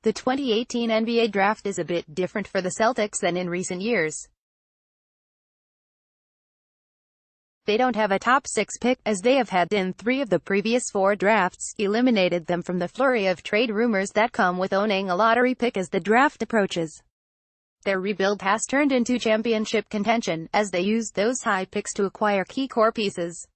The 2018 NBA draft is a bit different for the Celtics than in recent years. They don't have a top 6 pick, as they have had in 3 of the previous 4 drafts, eliminated them from the flurry of trade rumors that come with owning a lottery pick as the draft approaches. Their rebuild has turned into championship contention, as they used those high picks to acquire key core pieces.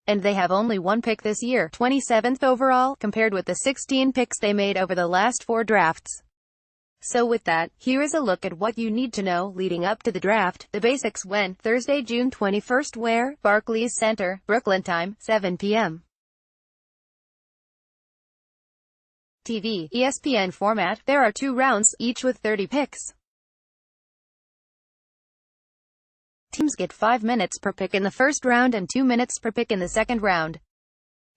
And they have only 1 pick this year, 27th overall, compared with the 16 picks they made over the last 4 drafts. So with that, here is a look at what you need to know leading up to the draft. The basics when, Thursday, June 21st, where? Barclays Center, Brooklyn time, 7 p.m. TV, ESPN format. There are 2 rounds, each with 30 picks. Teams get 5 minutes per pick in the first round and 2 minutes per pick in the second round.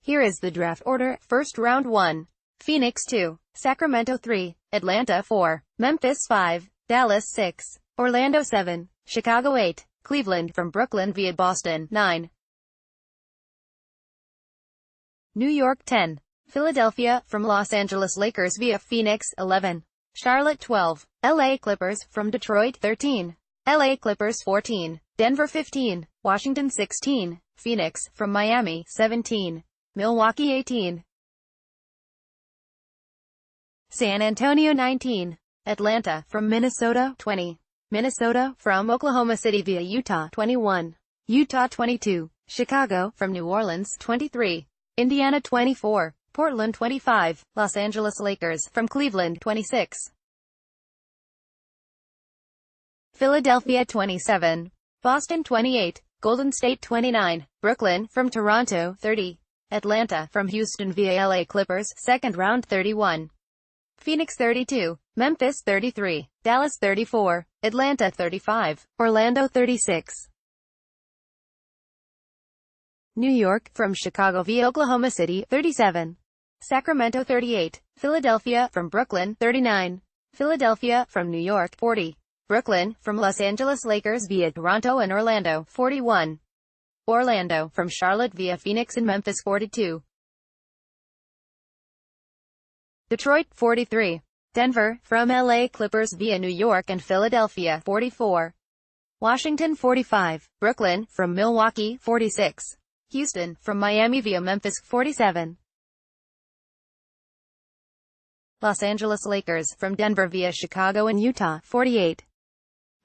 Here is the draft order. First round 1. Phoenix 2. Sacramento 3. Atlanta 4. Memphis 5. Dallas 6. Orlando 7. Chicago 8. Cleveland from Brooklyn via Boston 9. New York 10. Philadelphia from Los Angeles Lakers via Phoenix 11. Charlotte 12. LA Clippers from Detroit 13. LA Clippers 14. Denver 15. Washington 16. Phoenix from Miami 17. Milwaukee 18. San Antonio 19. Atlanta from Minnesota 20. Minnesota from Oklahoma City via Utah 21. Utah 22. Chicago from New Orleans 23. Indiana 24. Portland 25. Los Angeles Lakers from Cleveland 26. Philadelphia 27. Boston 28. Golden State 29. Brooklyn from Toronto 30. Atlanta from Houston via LA Clippers, second round 31. Phoenix 32. Memphis 33. Dallas 34. Atlanta 35. Orlando 36. New York from Chicago via Oklahoma City 37. Sacramento 38. Philadelphia from Brooklyn 39. Philadelphia from New York 40. Brooklyn from Los Angeles Lakers via Toronto and Orlando 41. Orlando from Charlotte via Phoenix and Memphis 42. Detroit 43. Denver from LA Clippers via New York and Philadelphia 44. Washington 45. Brooklyn from Milwaukee 46. Houston from Miami via Memphis 47. Los Angeles Lakers from Denver via Chicago and Utah 48.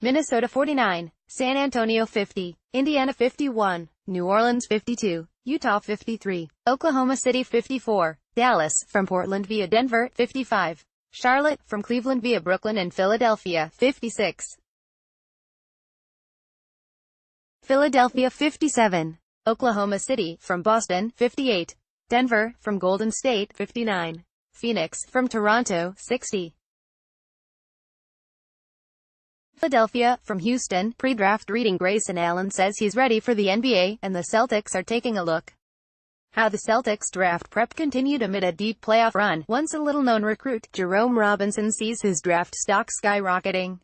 Minnesota 49. San Antonio 50. Indiana 51. New Orleans 52. Utah 53. Oklahoma City 54. Dallas from Portland via Denver 55. Charlotte from Cleveland via Brooklyn and Philadelphia 56. Philadelphia 57. Oklahoma City from Boston 58. Denver from Golden State 59. Phoenix from Toronto 60. Philadelphia from Houston. Pre-draft reading. Grayson Allen says he's ready for the NBA, and the Celtics are taking a look. How the Celtics draft prep continued amid a deep playoff run. Once a little-known recruit, Jerome Robinson sees his draft stock skyrocketing.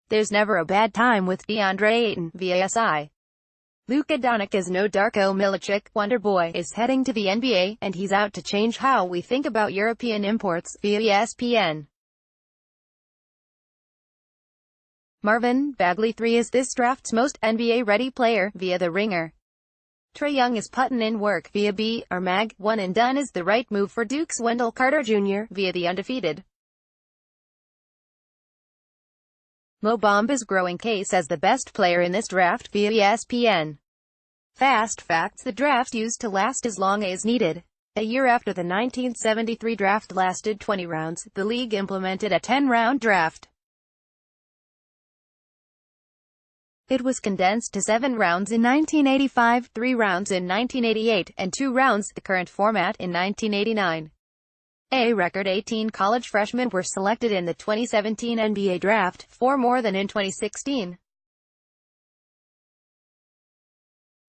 There's never a bad time with DeAndre Ayton, via SI. Luka Doncic is no Darko Milicic. Wonder Boy is heading to the NBA, and he's out to change how we think about European imports, via ESPN. Marvin Bagley III is this draft's most NBA-ready player, via The Ringer. Trae Young is putting in work, via B or Mag. One and done is the right move for Duke's Wendell Carter Jr., via The Undefeated. Mo Bamba's growing case as the best player in this draft, via ESPN. Fast facts: the draft used to last as long as needed. A year after the 1973 draft lasted 20 rounds, the league implemented a 10-round draft. It was condensed to 7 rounds in 1985, 3 rounds in 1988, and 2 rounds, the current format, in 1989. A record 18 college freshmen were selected in the 2017 NBA draft, 4 more than in 2016.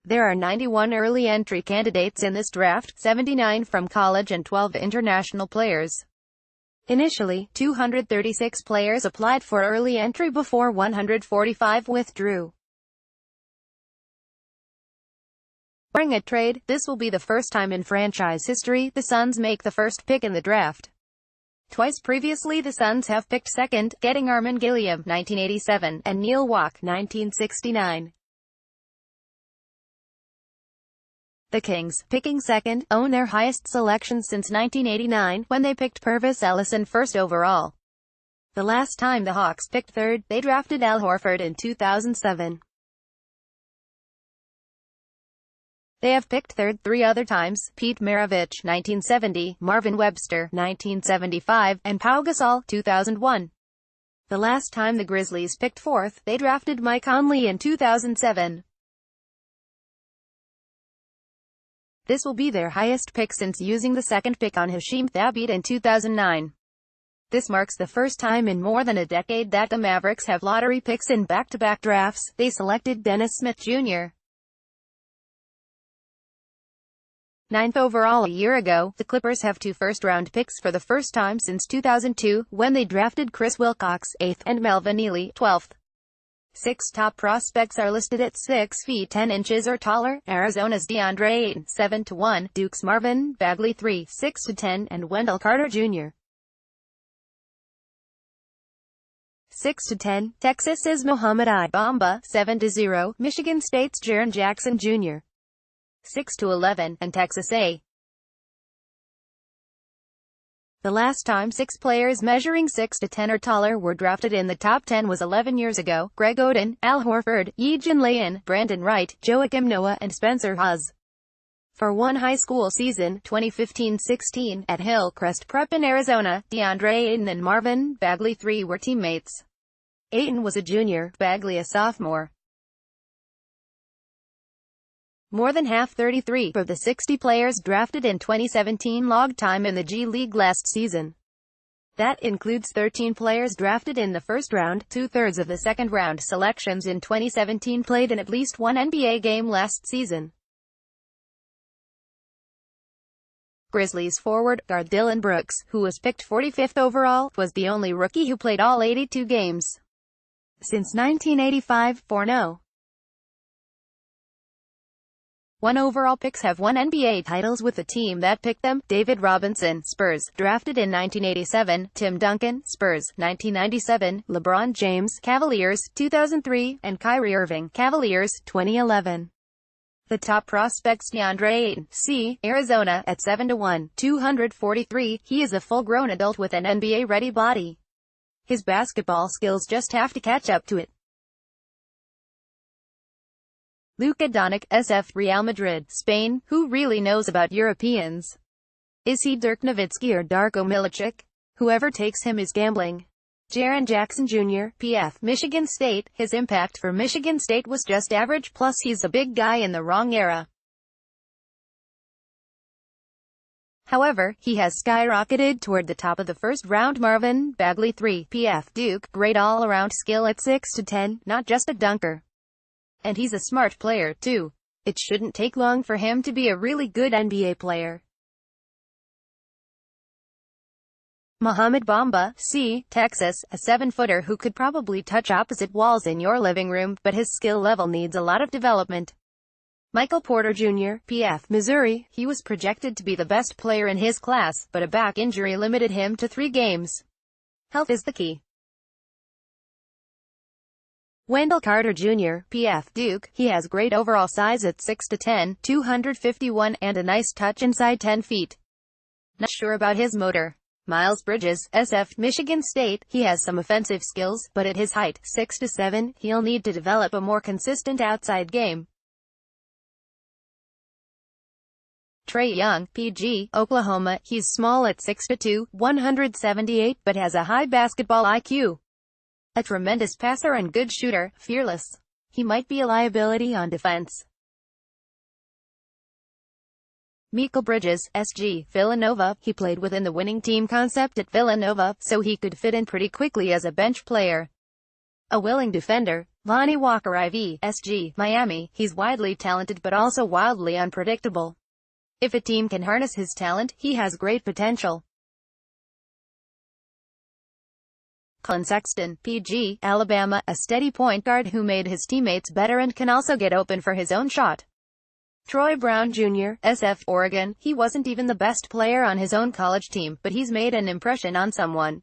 There are 91 early entry candidates in this draft, 79 from college and 12 international players. Initially, 236 players applied for early entry before 145 withdrew. Barring a trade, this will be the first time in franchise history the Suns make the first pick in the draft. Twice previously the Suns have picked second, getting Armen Gilliam, 1987, and Neil Walk, 1969. The Kings, picking second, own their highest selection since 1989, when they picked Pervis Ellison first overall. The last time the Hawks picked third, they drafted Al Horford in 2007. They have picked third 3 other times: Pete Maravich, 1970, Marvin Webster, 1975, and Pau Gasol, 2001. The last time the Grizzlies picked fourth, they drafted Mike Conley in 2007. This will be their highest pick since using the second pick on Hasheem Thabeet in 2009. This marks the first time in more than a decade that the Mavericks have lottery picks in back-to-back drafts. They selected Dennis Smith Jr. 9th overall a year ago. The Clippers have 2 first-round picks for the first time since 2002, when they drafted Chris Wilcox, 8th, and Melvin Ely, 12th. 6 top prospects are listed at 6 feet 10 inches or taller: Arizona's DeAndre Ayton, 7-1, Duke's Marvin Bagley, 3, 6-10, and Wendell Carter Jr. 6-10, Texas's Mohamed I. Bamba, 7-0, Michigan State's Jaren Jackson Jr. 6-11, and Texas A. The last time 6 players measuring 6'10" or taller were drafted in the top 10 was 11 years ago: Greg Oden, Al Horford, Yejin Leon, Brandon Wright, Joakim Noah, and Spencer Hawes. For one high school season, 2015-16, at Hillcrest Prep in Arizona, DeAndre Ayton and Marvin Bagley III were teammates. Ayton was a junior, Bagley a sophomore. More than half, 33, of the 60 players drafted in 2017 logged time in the G League last season. That includes 13 players drafted in the first round. 2/3 of the second-round selections in 2017 played in at least one NBA game last season. Grizzlies forward guard Dillon Brooks, who was picked 45th overall, was the only rookie who played all 82 games since 1985, 4-0. 1 overall picks have won NBA titles with the team that picked them: David Robinson, Spurs, drafted in 1987, Tim Duncan, Spurs, 1997, LeBron James, Cavaliers, 2003, and Kyrie Irving, Cavaliers, 2011. The top prospects: DeAndre Ayton, C, Arizona, at 7-1, 243, he is a full-grown adult with an NBA-ready body. His basketball skills just have to catch up to it. Luka Doncic, SF, Real Madrid, Spain. Who really knows about Europeans? Is he Dirk Nowitzki or Darko Milicic? Whoever takes him is gambling. Jaren Jackson Jr., PF, Michigan State. His impact for Michigan State was just average, plus he's a big guy in the wrong era. However, he has skyrocketed toward the top of the first round. Marvin Bagley III, PF, Duke. Great all-around skill at 6'10", not just a dunker. And he's a smart player, too. It shouldn't take long for him to be a really good NBA player. Mohamed Bamba, C, Texas, a 7-footer who could probably touch opposite walls in your living room, but his skill level needs a lot of development. Michael Porter Jr., PF, Missouri. He was projected to be the best player in his class, but a back injury limited him to 3 games. Health is the key. Wendell Carter Jr., PF, Duke. He has great overall size at 6'10", 251, and a nice touch inside 10 feet. Not sure about his motor. Miles Bridges, SF, Michigan State. He has some offensive skills, but at his height, 6'7", he'll need to develop a more consistent outside game. Trae Young, PG, Oklahoma. He's small at 6'2", 178, but has a high basketball IQ. A tremendous passer and good shooter, fearless. He might be a liability on defense. Mikal Bridges, SG, Villanova. He played within the winning team concept at Villanova, so he could fit in pretty quickly as a bench player. A willing defender. Lonnie Walker IV, SG, Miami. He's widely talented but also wildly unpredictable. If a team can harness his talent, he has great potential. Colin Sexton, PG, Alabama, a steady point guard who made his teammates better and can also get open for his own shot. Troy Brown Jr., SF, Oregon. He wasn't even the best player on his own college team, but he's made an impression on someone.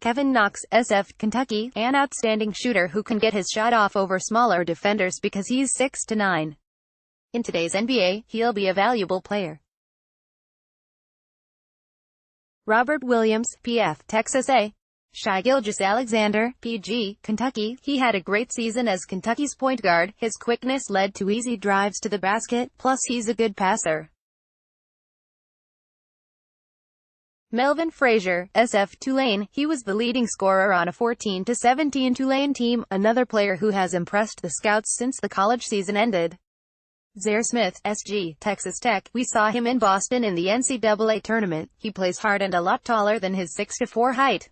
Kevin Knox, SF, Kentucky, an outstanding shooter who can get his shot off over smaller defenders because he's 6'9". In today's NBA, he'll be a valuable player. Robert Williams, PF, Texas A. Shai Gilgeous-Alexander, PG, Kentucky. He had a great season as Kentucky's point guard. His quickness led to easy drives to the basket, plus he's a good passer. Melvin Frazier, SF, Tulane. He was the leading scorer on a 14-17 Tulane team, another player who has impressed the scouts since the college season ended. Zaire Smith, SG, Texas Tech. We saw him in Boston in the NCAA tournament. He plays hard and a lot taller than his 6'4" height.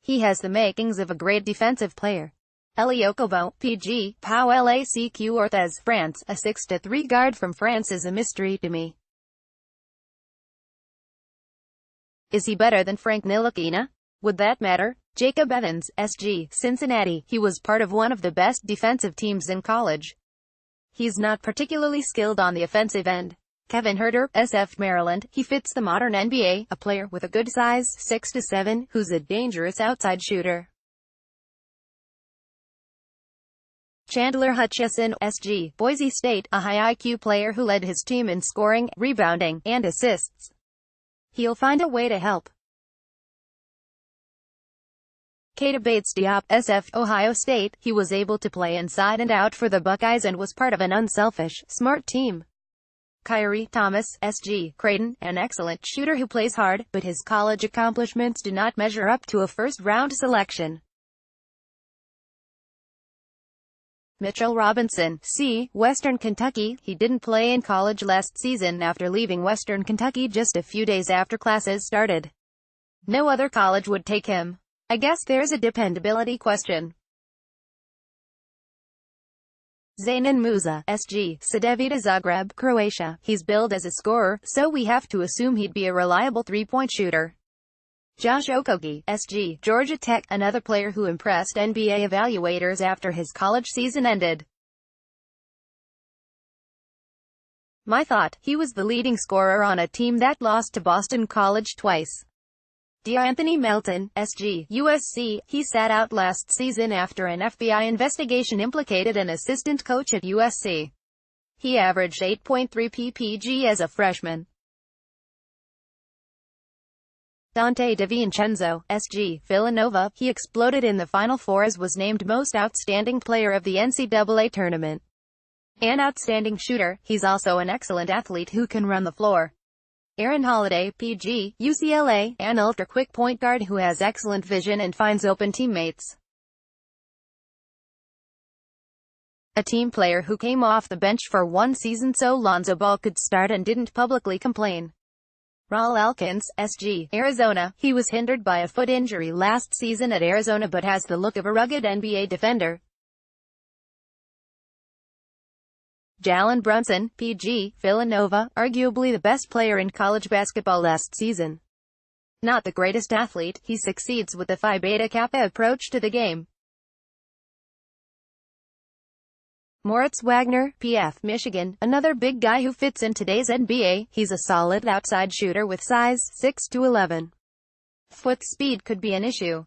He has the makings of a great defensive player. Elie Okobo, PG, Pau Lacq Orthez, France. A 6'3" guard from France is a mystery to me. Is he better than Frank Ntilikina? Would that matter? Jacob Evans, SG, Cincinnati. He was part of one of the best defensive teams in college. He's not particularly skilled on the offensive end. Kevin Huerter, SF, Maryland. He fits the modern NBA, a player with a good size, 6'7", who's a dangerous outside shooter. Chandler Hutchison, SG, Boise State. A high IQ player who led his team in scoring, rebounding, and assists. He'll find a way to help. Keita Bates-Diop, SF, Ohio State. He was able to play inside and out for the Buckeyes and was part of an unselfish, smart team. Kyrie Thomas, SG, Creighton. An excellent shooter who plays hard, but his college accomplishments do not measure up to a first-round selection. Mitchell Robinson, C, Western Kentucky. He didn't play in college last season after leaving Western Kentucky just a few days after classes started. No other college would take him. I guess there's a dependability question. Zanan Musa, SG, Cedevita Zagreb, Croatia. He's billed as a scorer, so we have to assume he'd be a reliable three-point shooter. Josh Okogie, SG, Georgia Tech. Another player who impressed NBA evaluators after his college season ended. My thought, he was the leading scorer on a team that lost to Boston College twice. DeAnthony Melton, SG, USC. He sat out last season after an FBI investigation implicated an assistant coach at USC. He averaged 8.3 ppg as a freshman. Dante DiVincenzo, SG, Villanova. He exploded in the Final Four as was named Most Outstanding Player of the NCAA Tournament. An outstanding shooter, he's also an excellent athlete who can run the floor. Aaron Holiday, PG, UCLA. An ultra-quick point guard who has excellent vision and finds open teammates. A team player who came off the bench for one season so Lonzo Ball could start and didn't publicly complain. Raul Elkins, SG, Arizona. He was hindered by a foot injury last season at Arizona but has the look of a rugged NBA defender. Jalen Brunson, PG, Villanova. Arguably the best player in college basketball last season. Not the greatest athlete, he succeeds with the Phi Beta Kappa approach to the game. Moritz Wagner, PF, Michigan. Another big guy who fits in today's NBA. He's a solid outside shooter with size, 6'11". Foot speed could be an issue.